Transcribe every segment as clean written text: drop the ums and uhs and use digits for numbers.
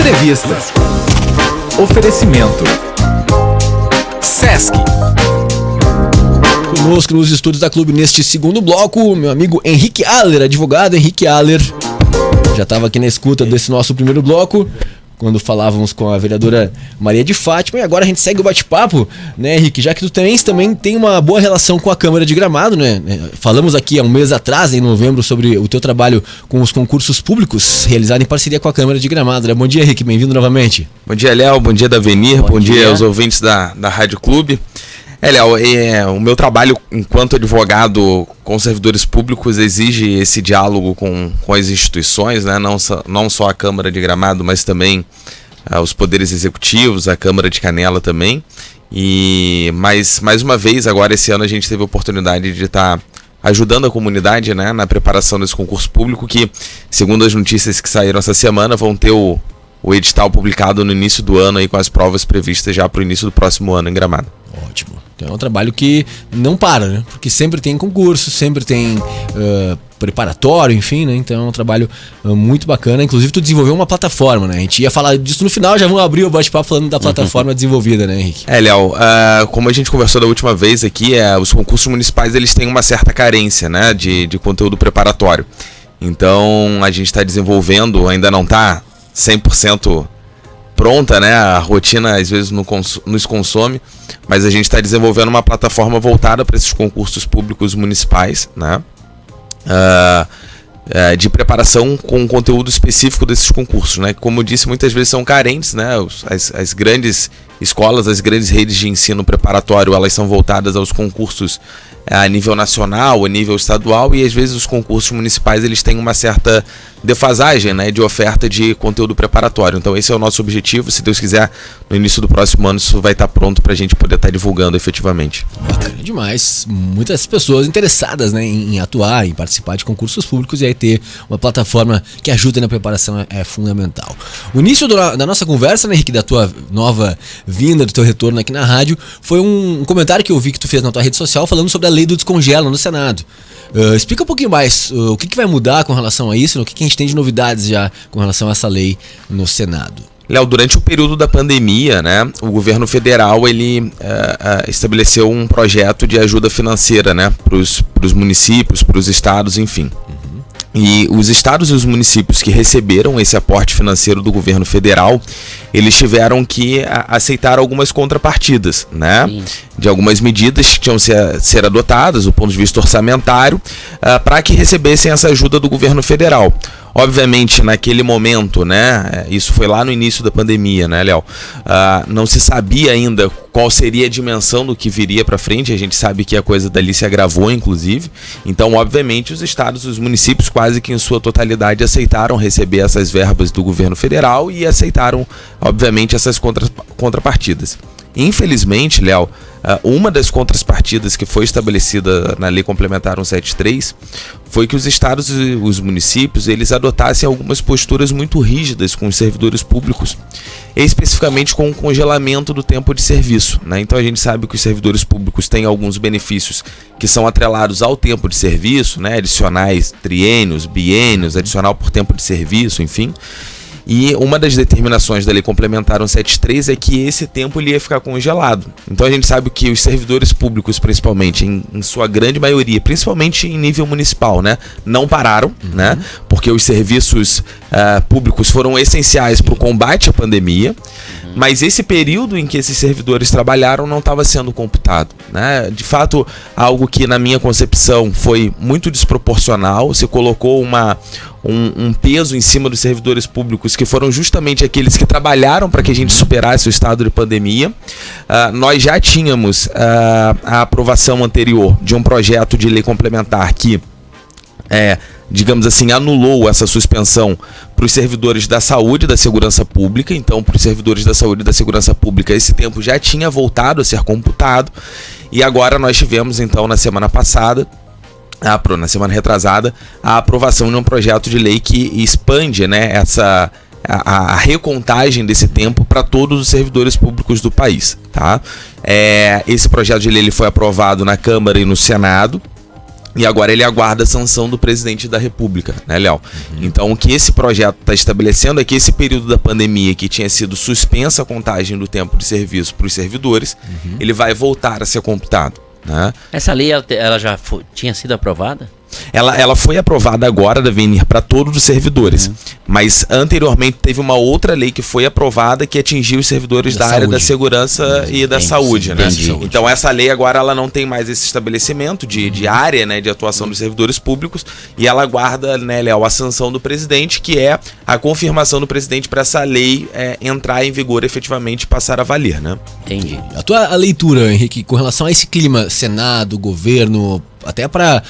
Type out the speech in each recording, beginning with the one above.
Entrevista. Oferecimento Sesc. Conosco nos estúdios da Clube neste segundo bloco, meu amigo Henrique Aller, advogado Henrique Aller. Já estava aqui na escuta desse nosso primeiro bloco, quando falávamos com a vereadora Maria de Fátima, e agora a gente segue o bate-papo, né, Henrique? Já que tu também tem uma boa relação com a Câmara de Gramado, né? Falamos aqui há um mês atrás, em novembro, sobre o teu trabalho com os concursos públicos, realizado em parceria com a Câmara de Gramado, né? Bom dia, Henrique, bem-vindo novamente. Bom dia, Léo, bom dia, Davenir, bom dia aos ouvintes da Rádio Clube. Léo, o meu trabalho enquanto advogado com servidores públicos exige esse diálogo com as instituições, né? Não só a Câmara de Gramado, mas também os poderes executivos, a Câmara de Canela também. Mas, mais uma vez, agora esse ano a gente teve a oportunidade de estar ajudando a comunidade, né, na preparação desse concurso público que, segundo as notícias que saíram essa semana, vão ter o edital publicado no início do ano aí, com as provas previstas já para o início do próximo ano em Gramado. Ótimo. Então é um trabalho que não para, né? Porque sempre tem concurso, sempre tem preparatório, enfim, né? Então é um trabalho muito bacana. Inclusive tu desenvolveu uma plataforma, né? A gente ia falar disso no final, já vamos abrir o bate-papo falando da plataforma desenvolvida, né, Henrique? Léo, como a gente conversou da última vez aqui, os concursos municipais eles têm uma certa carência, né, de conteúdo preparatório. Então a gente está desenvolvendo, ainda não está 100% pronta, né? A rotina às vezes nos consome, mas a gente está desenvolvendo uma plataforma voltada para esses concursos públicos municipais, né? De preparação com conteúdo específico desses concursos, né? Como eu disse, muitas vezes são carentes, né? As grandes escolas, as grandes redes de ensino preparatório, elas são voltadas aos concursos a nível nacional, a nível estadual, e às vezes os concursos municipais eles têm uma certa defasagem, né, de oferta de conteúdo preparatório. Então esse é o nosso objetivo. Se Deus quiser, no início do próximo ano isso vai estar pronto para a gente poder estar divulgando efetivamente. Bacana demais. Muitas pessoas interessadas, né, em atuar, em participar de concursos públicos, e aí ter uma plataforma que ajuda na preparação é fundamental. O início da nossa conversa, né, Henrique, da tua nova vinda, do teu retorno aqui na rádio, foi um comentário que eu vi que tu fez na tua rede social falando sobre a lei do descongelo no Senado. Explica um pouquinho mais o que vai mudar com relação a isso, o que a gente tem de novidades já com relação a essa lei no Senado. Léo, durante o período da pandemia, né, o governo federal ele estabeleceu um projeto de ajuda financeira, né, para os municípios, para os estados, enfim. E os estados e os municípios que receberam esse aporte financeiro do governo federal, eles tiveram que aceitar algumas contrapartidas, né? Sim. De algumas medidas que tinham ser adotadas do ponto de vista orçamentário, para que recebessem essa ajuda do governo federal. Obviamente, naquele momento, né, isso foi lá no início da pandemia, né, Léo? Não se sabia ainda qual seria a dimensão do que viria para frente. A gente sabe que a coisa dali se agravou, inclusive. Então, obviamente, os estados e os municípios quase que em sua totalidade aceitaram receber essas verbas do governo federal e aceitaram, obviamente, essas contrapartidas. Infelizmente, Léo, uma das contrapartidas que foi estabelecida na Lei Complementar 173 foi que os estados e os municípios eles adotassem algumas posturas muito rígidas com os servidores públicos, especificamente com o congelamento do tempo de serviço, né? Então a gente sabe que os servidores públicos têm alguns benefícios que são atrelados ao tempo de serviço, né? Adicionais triênios, biênios, adicional por tempo de serviço, enfim. E uma das determinações da Lei Complementar 173 é que esse tempo ele ia ficar congelado. Então a gente sabe que os servidores públicos, principalmente, em sua grande maioria, principalmente em nível municipal, né, não pararam, né, porque os serviços públicos foram essenciais para o combate à pandemia. Mas esse período em que esses servidores trabalharam não estava sendo computado, né? De fato, algo que na minha concepção foi muito desproporcional. Se colocou um peso em cima dos servidores públicos, que foram justamente aqueles que trabalharam para que a gente superasse o estado de pandemia. Nós já tínhamos a aprovação anterior de um projeto de lei complementar que digamos assim, anulou essa suspensão para os servidores da saúde e da segurança pública. Então, para os servidores da saúde e da segurança pública, esse tempo já tinha voltado a ser computado. E agora nós tivemos, então, na semana passada, na semana retrasada, a aprovação de um projeto de lei que expande, né, a recontagem desse tempo para todos os servidores públicos do país, tá? Esse projeto de lei ele foi aprovado na Câmara e no Senado. E agora ele aguarda a sanção do presidente da República, né, Léo? Então o que esse projeto está estabelecendo é que esse período da pandemia, que tinha sido suspensa a contagem do tempo de serviço para os servidores, ele vai voltar a ser computado, né? Essa lei, ela já tinha sido aprovada? Ela foi aprovada agora, da Venir, para todos os servidores. Mas anteriormente teve uma outra lei que foi aprovada que atingiu os servidores da área da segurança e da saúde, né? Então essa lei agora ela não tem mais esse estabelecimento de área, né, de atuação dos servidores públicos, e ela aguarda, né, Léo, a sanção do presidente, que é a confirmação do presidente para essa lei entrar em vigor efetivamente e passar a valer, né? Entendi. A tua leitura, Henrique, com relação a esse clima, Senado, governo, até para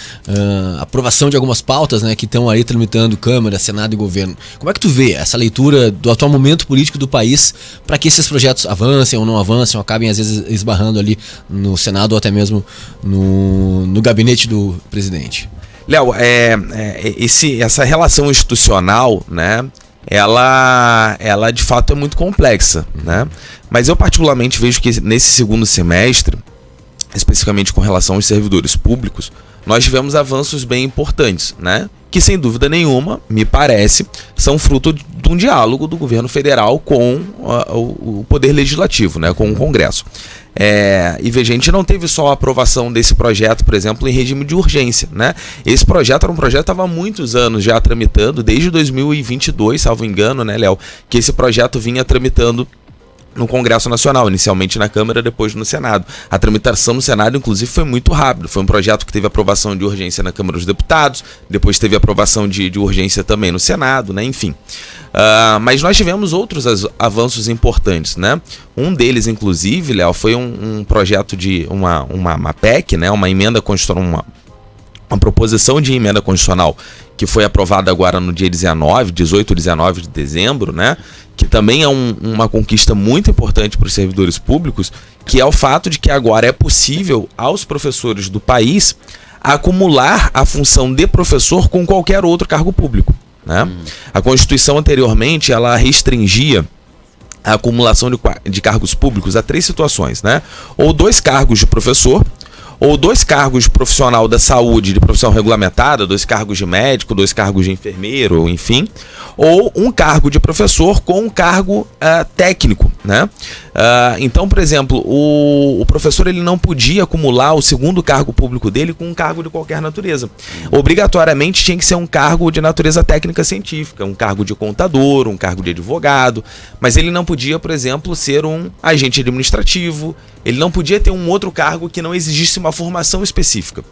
aprovação de algumas pautas, né, que estão aí tramitando Câmara, Senado e governo. Como é que tu vê essa leitura do atual momento político do país para que esses projetos avancem ou não avancem, ou acabem às vezes esbarrando ali no Senado ou até mesmo no gabinete do presidente? Léo, essa relação institucional, né, ela de fato é muito complexa, né? Mas eu particularmente vejo que nesse segundo semestre, especificamente com relação aos servidores públicos, nós tivemos avanços bem importantes, né? Que sem dúvida nenhuma, me parece, são fruto de um diálogo do governo federal com o poder legislativo, né? Com o Congresso. E veja, a gente não teve só a aprovação desse projeto, por exemplo, em regime de urgência, né? Esse projeto era um projeto que estava há muitos anos já tramitando, desde 2022, salvo engano, né, Léo? Que esse projeto vinha tramitando no Congresso Nacional, inicialmente na Câmara, depois no Senado. A tramitação no Senado, inclusive, foi muito rápido. Foi um projeto que teve aprovação de urgência na Câmara dos Deputados, depois teve aprovação de urgência também no Senado, né? Enfim. Mas nós tivemos outros avanços importantes, né? Um deles, inclusive, Léo, foi um projeto de uma PEC, né? Uma emenda constitucional, uma proposição de emenda constitucional que foi aprovada agora no dia 18 e 19 de dezembro, né? Que também é uma conquista muito importante para os servidores públicos, que é o fato de que agora é possível aos professores do país acumular a função de professor com qualquer outro cargo público, né? A Constituição anteriormente ela restringia a acumulação de cargos públicos a 3 situações, né? Ou 2 cargos de professor, ou 2 cargos de profissional da saúde de profissão regulamentada, 2 cargos de médico, 2 cargos de enfermeiro, enfim, ou um cargo de professor com um cargo técnico, né? Então, por exemplo, o professor ele não podia acumular o segundo cargo público dele com um cargo de qualquer natureza. Obrigatoriamente tinha que ser um cargo de natureza técnica científica, um cargo de contador, um cargo de advogado, mas ele não podia, por exemplo, ser um agente administrativo, ele não podia ter um outro cargo que não exigisse uma formação específica.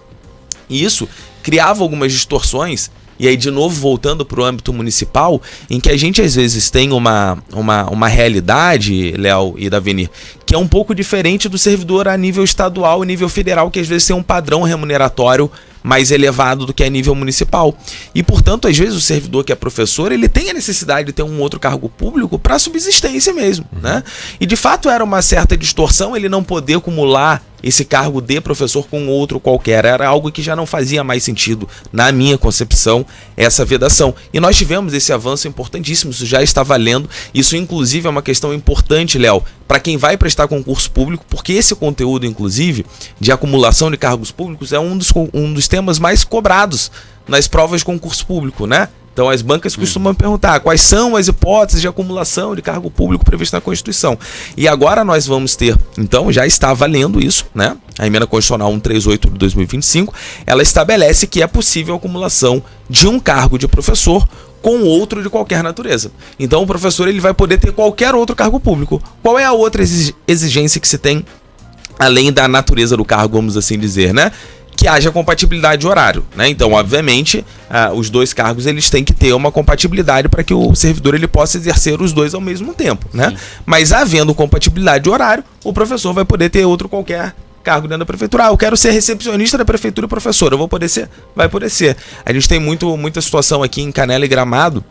E isso criava algumas distorções. E aí, de novo, voltando para o âmbito municipal, em que a gente às vezes tem uma realidade, Léo e Davenir, que é um pouco diferente do servidor a nível estadual e nível federal, que às vezes tem um padrão remuneratório mais elevado do que a nível municipal. E, portanto, às vezes o servidor que é professor, ele tem a necessidade de ter um outro cargo público para subsistência mesmo, né? E, de fato, era uma certa distorção ele não poder acumular esse cargo de professor com outro qualquer. Era algo que já não fazia mais sentido, na minha concepção, essa vedação. E nós tivemos esse avanço importantíssimo, isso já está valendo. Isso, inclusive, é uma questão importante, Léo, para quem vai prestar concurso público, porque esse conteúdo, inclusive, de acumulação de cargos públicos é um dos temas mais cobrados nas provas de concurso público, né? Então as bancas costumam perguntar quais são as hipóteses de acumulação de cargo público previstas na Constituição. E agora nós vamos ter, então já está valendo isso, né? A emenda constitucional 138 de 2025, ela estabelece que é possível a acumulação de um cargo de professor com outro de qualquer natureza. Então o professor ele vai poder ter qualquer outro cargo público. Qual é a outra exigência que se tem, além da natureza do cargo, vamos assim dizer, né? Que haja compatibilidade de horário, né? Então, obviamente, os 2 cargos eles têm que ter uma compatibilidade para que o servidor ele possa exercer os 2 ao mesmo tempo, né? Sim. Mas havendo compatibilidade de horário, o professor vai poder ter outro qualquer cargo dentro da prefeitura. Eu quero ser recepcionista da prefeitura e professor. Eu vou poder ser? Vai poder ser. A gente tem muita situação aqui em Canela e Gramado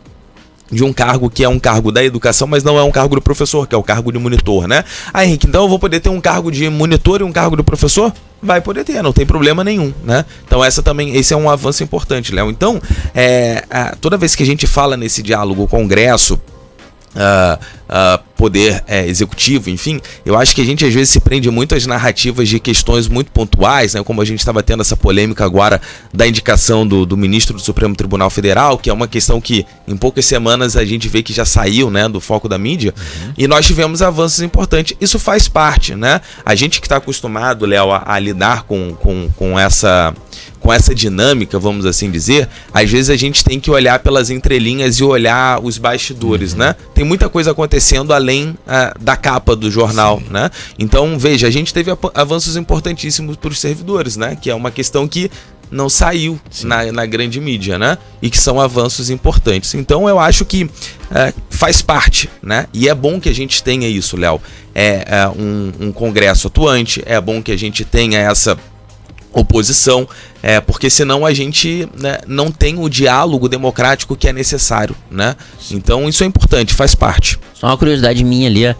de um cargo que é um cargo da educação, mas não é um cargo do professor, que é o cargo de monitor, né? Henrique, então eu vou poder ter um cargo de monitor e um cargo de professor? Vai poder ter, não tem problema nenhum, né? Então esse é um avanço importante, Léo. Então, toda vez que a gente fala nesse diálogo Congresso, poder executivo, enfim, eu acho que a gente às vezes se prende muito às narrativas de questões muito pontuais, né, como a gente estava tendo essa polêmica agora da indicação do ministro do Supremo Tribunal Federal, que é uma questão que em poucas semanas a gente vê que já saiu, né, do foco da mídia, e nós tivemos avanços importantes. Isso faz parte, né? A gente que está acostumado, Léo, a lidar com essa dinâmica, vamos assim dizer, às vezes a gente tem que olhar pelas entrelinhas e olhar os bastidores, né? Tem muita coisa acontecendo além da capa do jornal, né? Então, veja, a gente teve avanços importantíssimos para os servidores, né? Que é uma questão que não saiu na grande mídia, né? E que são avanços importantes. Então, eu acho que faz parte, né? E é bom que a gente tenha isso, Léo. Um Congresso atuante, é bom que a gente tenha essa oposição, porque senão a gente, né, não tem o diálogo democrático que é necessário, né? Então isso é importante, faz parte. Só uma curiosidade minha ali, a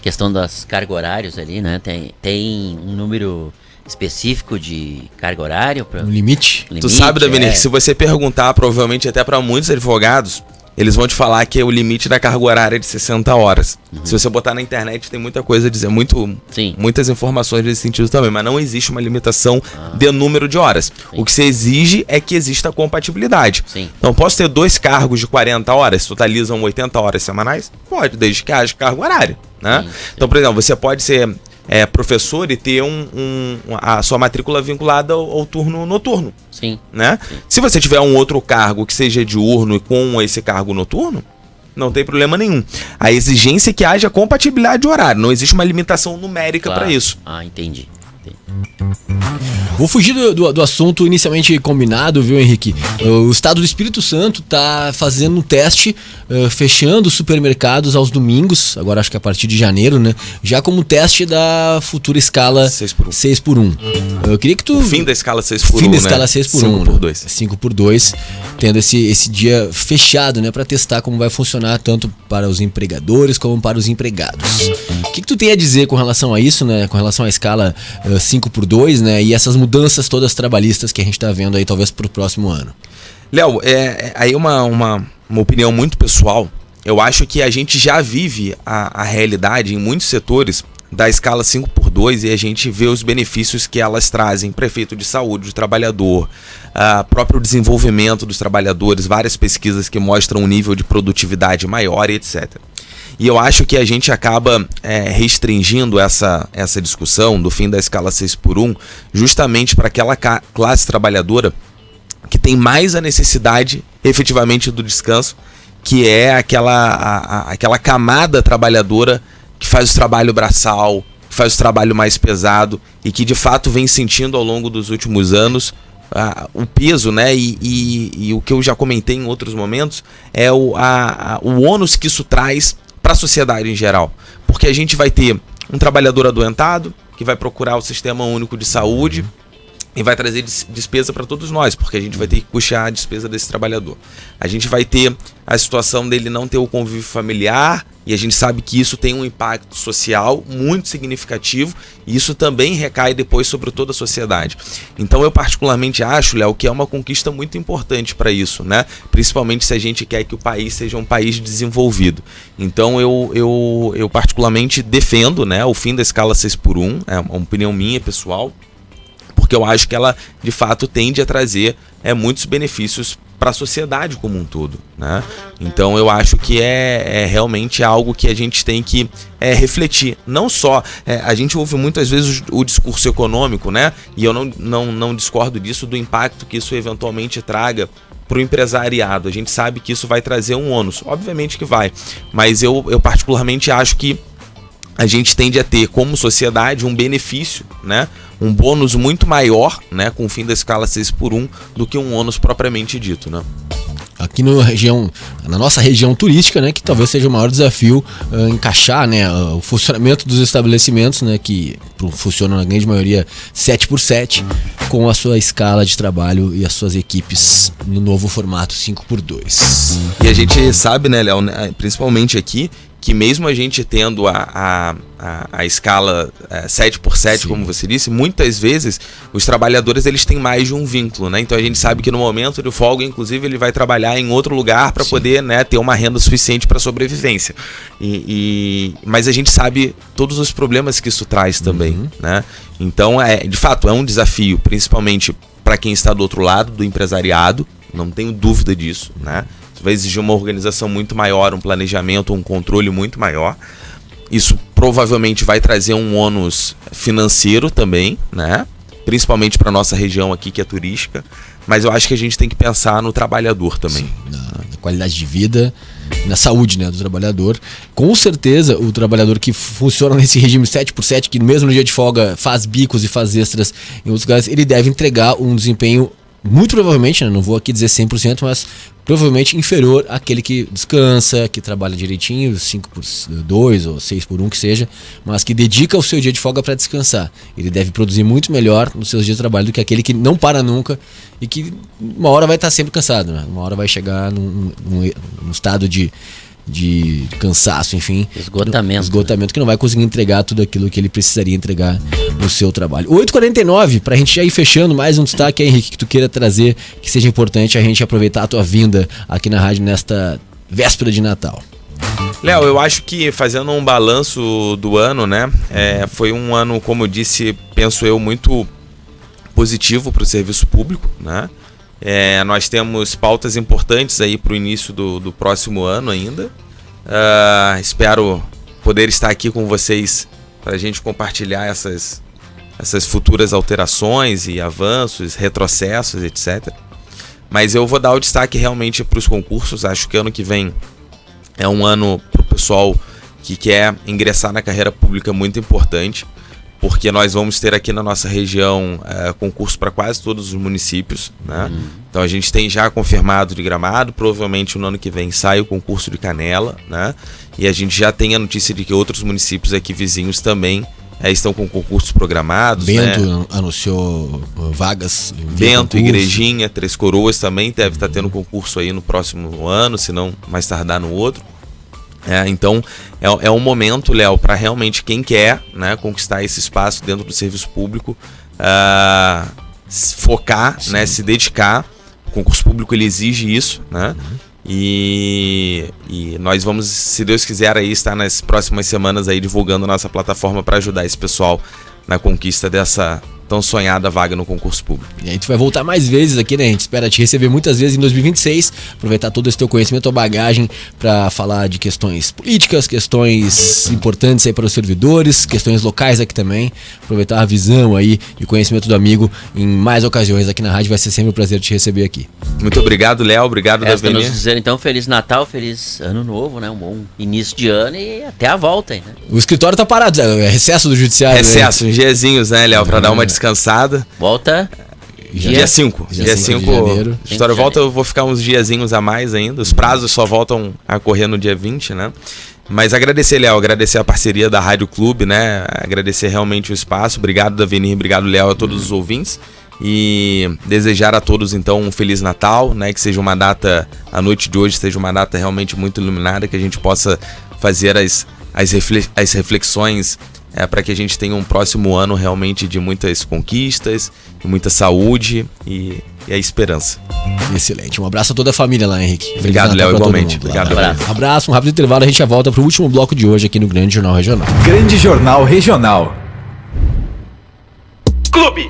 questão das cargas horárias ali, né? Tem um número específico de carga horária? Um limite? Tu sabe, Davi, que se você perguntar, provavelmente até para muitos advogados, eles vão te falar que o limite da carga horária é de 60 horas. Se você botar na internet, tem muita coisa a dizer, muitas informações nesse sentido também, mas não existe uma limitação de número de horas. O que se exige é que exista compatibilidade. Então, posso ter 2 cargos de 40 horas, totalizam 80 horas semanais? Pode, desde que haja carga horária, né? Então, por exemplo, você pode ser professor e ter a sua matrícula vinculada ao turno noturno. Né? Se você tiver um outro cargo que seja diurno e com esse cargo noturno, não tem problema nenhum. A exigência é que haja compatibilidade de horário. Não existe uma limitação numérica para isso. Entendi. Vou fugir do assunto inicialmente combinado, viu, Henrique? O Estado do Espírito Santo está fazendo um teste, fechando supermercados aos domingos, agora acho que a partir de janeiro, né? Já como teste da futura escala 6x1. Eu queria que tu... O fim da escala 6x1, fim da escala 6x1, 5x2. 5x2, tendo esse dia fechado, né? Para testar como vai funcionar tanto para os empregadores como para os empregados. O que tu tem a dizer com relação a isso, né? Com relação à escala 5x2, né? E essas mudanças todas trabalhistas que a gente está vendo aí, talvez para o próximo ano. Léo, aí uma opinião muito pessoal. Eu acho que a gente já vive a realidade em muitos setores da escala 5x2 e a gente vê os benefícios que elas trazem para efeito de saúde do trabalhador, próprio desenvolvimento dos trabalhadores, várias pesquisas que mostram um nível de produtividade maior e etc. E eu acho que a gente acaba restringindo essa discussão do fim da escala 6x1 justamente para aquela classe trabalhadora que tem mais a necessidade efetivamente do descanso, que é aquela camada trabalhadora que faz o trabalho braçal, que faz o trabalho mais pesado e que de fato vem sentindo ao longo dos últimos anos o peso, né? E o que eu já comentei em outros momentos é o ônus que isso traz para a sociedade em geral, porque a gente vai ter um trabalhador adoentado que vai procurar o Sistema Único de Saúde e vai trazer despesa para todos nós, porque a gente vai ter que puxar a despesa desse trabalhador. A gente vai ter a situação dele não ter o convívio familiar, e a gente sabe que isso tem um impacto social muito significativo, e isso também recai depois sobre toda a sociedade. Então eu particularmente acho, Léo, que é uma conquista muito importante para isso, né? Principalmente se a gente quer que o país seja um país desenvolvido. Então eu particularmente defendo, né, o fim da escala 6x1, é uma opinião minha, pessoal, porque eu acho que ela, de fato, tende a trazer muitos benefícios para a sociedade como um todo, né? Então eu acho que é realmente algo que a gente tem que refletir. Não só, a gente ouve muitas vezes o discurso econômico, né? E eu não discordo disso, do impacto que isso eventualmente traga para o empresariado. A gente sabe que isso vai trazer um ônus, obviamente que vai, mas eu particularmente acho que a gente tende a ter como sociedade um benefício, né? Um bônus muito maior, né, com o fim da escala 6x1 do que um ônus propriamente dito, né? Aqui na nossa região turística, né, que talvez seja o maior desafio encaixar, né, o funcionamento dos estabelecimentos, né, que funcionam na grande maioria 7x7, com a sua escala de trabalho e as suas equipes no novo formato 5x2. E a gente sabe, né, Léo, principalmente aqui, que mesmo a gente tendo a escala 7x7, Sim. como você disse, muitas vezes os trabalhadores eles têm mais de um vínculo, né? Então a gente sabe que no momento de folga, inclusive, ele vai trabalhar em outro lugar para poder, né, ter uma renda suficiente para sobrevivência. Mas a gente sabe todos os problemas que isso traz também, né? Então, de fato, é um desafio, principalmente para quem está do outro lado, do empresariado, não tenho dúvida disso, né? Isso vai exigir uma organização muito maior, um planejamento, um controle muito maior. Isso provavelmente vai trazer um ônus financeiro também, né? Principalmente para nossa região aqui, que é turística. Mas eu acho que a gente tem que pensar no trabalhador também. Sim, na qualidade de vida, na saúde, né, do trabalhador. Com certeza, o trabalhador que funciona nesse regime 7x7, que mesmo no dia de folga faz bicos e faz extras em outros lugares, ele deve entregar um desempenho muito provavelmente, né, não vou aqui dizer 100%, mas provavelmente inferior àquele que descansa, que trabalha direitinho, 5x2 ou 6x1 que seja, mas que dedica o seu dia de folga para descansar. Ele deve produzir muito melhor nos seus dias de trabalho do que aquele que não para nunca e que uma hora vai estar sempre cansado, né? Uma hora vai chegar num estado de cansaço, enfim. Esgotamento que não vai conseguir entregar tudo aquilo que ele precisaria entregar no seu trabalho. 8h49, pra gente já ir fechando, mais um destaque aí, Henrique, que tu queira trazer, que seja importante a gente aproveitar a tua vinda aqui na rádio nesta véspera de Natal. Léo, eu acho que fazendo um balanço do ano, né, foi um ano, como eu disse, penso eu, muito positivo para o serviço público, né? Nós temos pautas importantes aí para o início do próximo ano ainda. Espero poder estar aqui com vocês para a gente compartilhar essas futuras alterações e avanços, retrocessos, etc. Mas eu vou dar o destaque realmente para os concursos. Acho que ano que vem é um ano para o pessoal que quer ingressar na carreira pública muito importante, porque nós vamos ter aqui na nossa região concurso para quase todos os municípios, né? Então a gente tem já confirmado de Gramado, provavelmente no ano que vem sai o concurso de Canela, né? E a gente já tem a notícia de que outros municípios aqui vizinhos também estão com concursos programados. Bento, né? Anunciou vagas. Bento, Igrejinha, Três Coroas também deve estar tendo concurso aí no próximo ano, se não mais tardar no outro. Então é um momento, Léo, para realmente quem quer, né, conquistar esse espaço dentro do serviço público, focar, né, se dedicar. O concurso público ele exige isso, né? E nós vamos, se Deus quiser, aí estar nas próximas semanas aí divulgando a nossa plataforma para ajudar esse pessoal na conquista dessa tão sonhada vaga no concurso público. E aí tu vai voltar mais vezes aqui, né? A gente espera te receber muitas vezes em 2026, aproveitar todo esse teu conhecimento, tua bagagem para falar de questões políticas, questões importantes aí para os servidores, questões locais aqui também, aproveitar a visão aí e o conhecimento do amigo em mais ocasiões aqui na rádio, vai ser sempre um prazer te receber aqui. Muito obrigado, Léo, obrigado, Resta Davi. nos dizer então Feliz Natal, Feliz Ano Novo, né? Um bom início de ano e até a volta aí, né? O escritório tá parado, é recesso do judiciário. Recesso, uns diazinhos, né, Léo, para dar uma descansada. Volta Dia 5. Dia 5 de janeiro. A história volta, eu vou ficar uns diazinhos a mais ainda. Os prazos só voltam a correr no dia 20, né? Mas agradecer, Léo, agradecer a parceria da Rádio Clube, né? Agradecer realmente o espaço. Obrigado, Davenir, obrigado, Léo, a todos os ouvintes. E desejar a todos, então, um Feliz Natal, né? Que seja uma data, a noite de hoje seja uma data realmente muito iluminada, que a gente possa fazer as reflexões para que a gente tenha um próximo ano realmente de muitas conquistas, de muita saúde e a esperança. Excelente. Um abraço a toda a família lá, Henrique. Obrigado, Léo, igualmente. Obrigado, abraço, um rápido intervalo, a gente já volta para o último bloco de hoje aqui no Grande Jornal Regional. Grande Jornal Regional. Clube.